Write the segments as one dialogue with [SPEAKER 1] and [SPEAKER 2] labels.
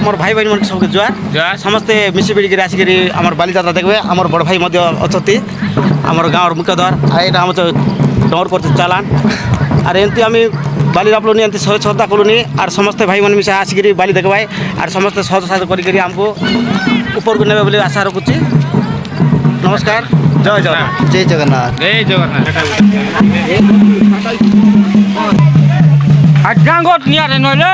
[SPEAKER 1] मोर भाई बहन मन सबके जुआर समस्ते मिसी बिड़ी के आसिक आम बालीजात्रा देखबे आम बड़ भाई अच्छी आम गाँव मुख्यधर यहाँ आम डर कर चालान आर एमती आम बाली रापलुनी एमती सह श्रद्धा कलुनी आर समस्ते भाई मन मिसा आसिक बाली देखबाए आर समस्ते सहज साहय करमको ऊपर को नेबे बोली आशा रखुची। नमस्कार। जय जगन्नाथ।
[SPEAKER 2] जय जगन्नाथ।
[SPEAKER 3] जय जगन्नाथ।
[SPEAKER 1] आजांगोट निया रे नले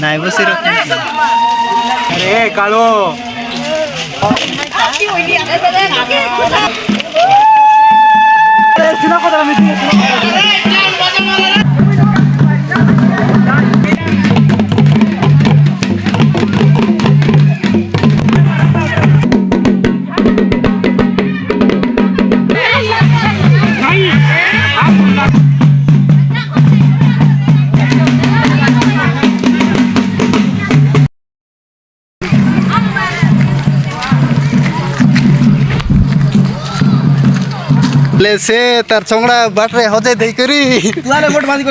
[SPEAKER 2] नाई बसी
[SPEAKER 1] अरे कालो
[SPEAKER 2] से तार चौड़ा बाटरे हजे दे करी
[SPEAKER 1] तुआले मोट
[SPEAKER 2] बांधी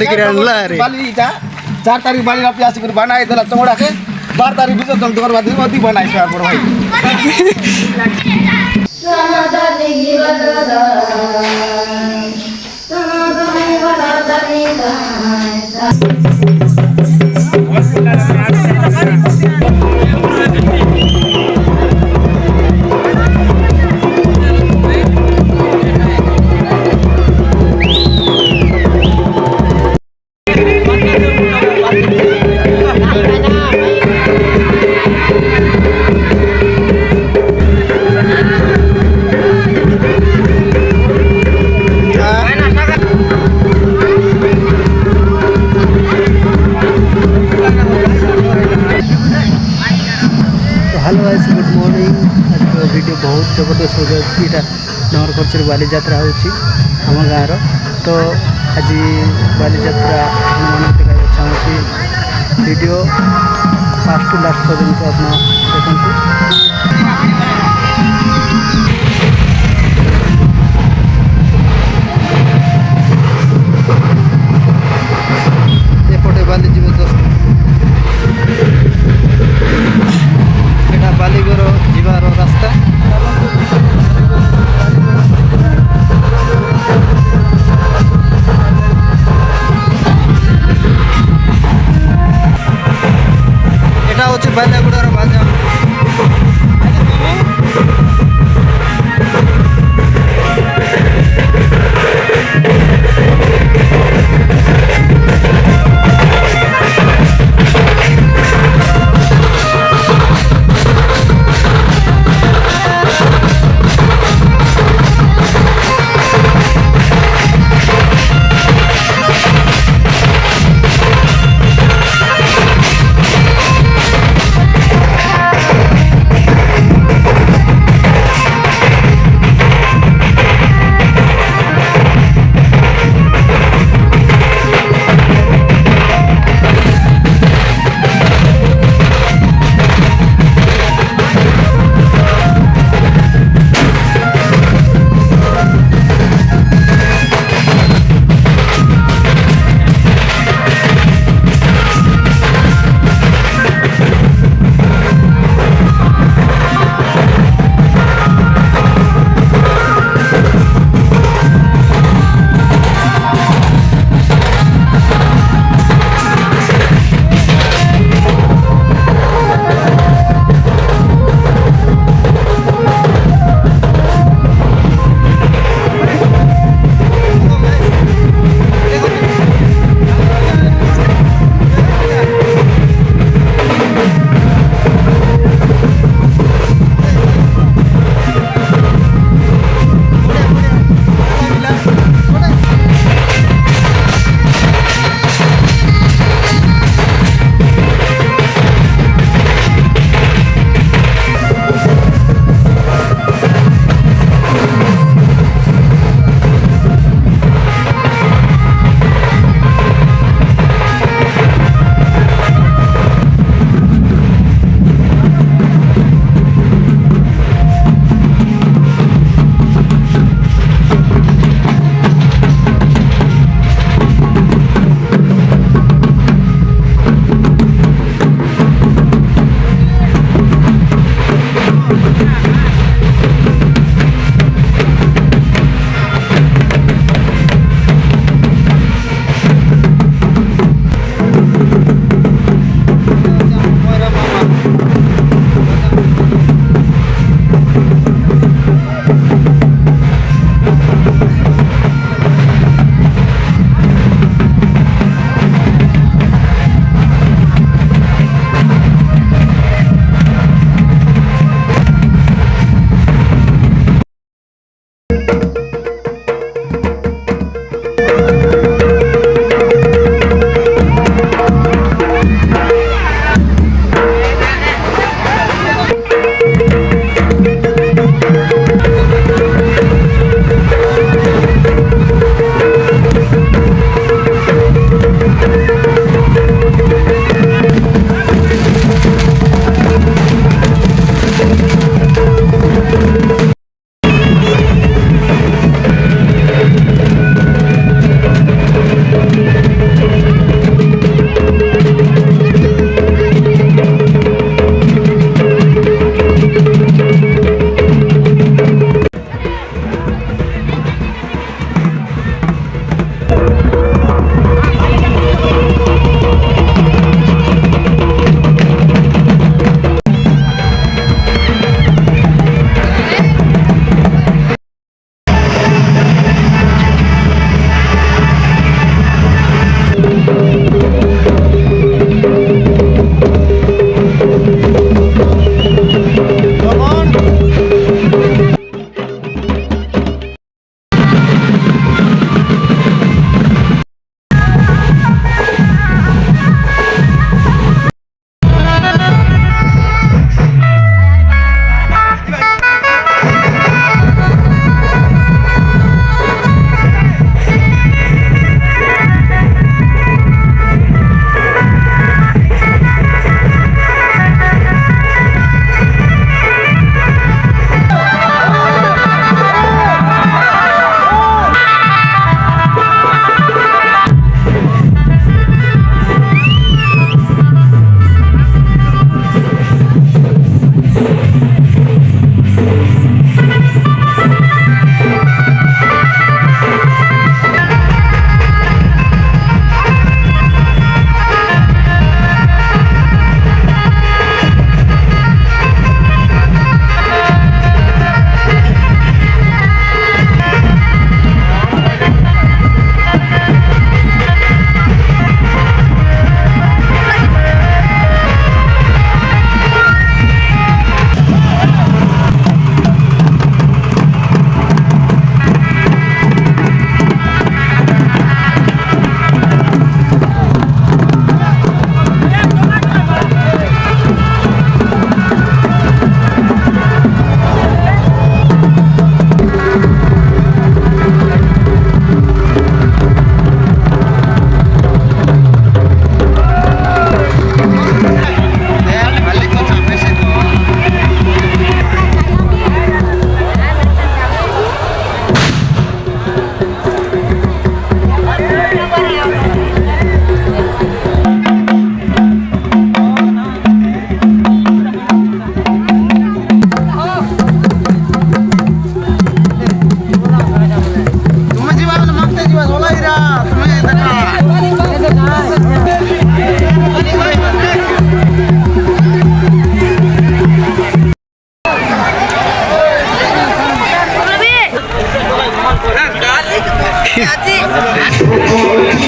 [SPEAKER 2] कर आणला रे
[SPEAKER 1] बाली इटा 4 तारीख बाली रापी आसी कर बनाई देला चौड़ा के 12 तारीख बिजो दम तोर बाद ओदी बनाई छ बड़ भाई
[SPEAKER 2] हेलो गाइस गुड मॉर्निंग। आज वीडियो बहुत जबरदस्त हो जाए यहाँ डंगरकड़छी बाली यात्रा होम गाँव तो आज बाली यात्रा देखा चाहूँगी वीडियो फास्ट टू लास्ट पर्यंत आप देखते। एपटे बाली जीव दोस्त बालीगर जीवार रास्ता এটা হচ্ছে বালিয়াগুড়ার বাজার।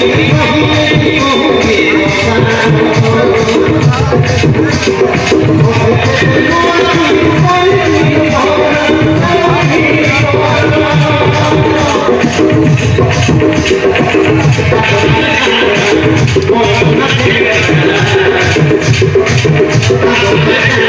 [SPEAKER 3] Thank you.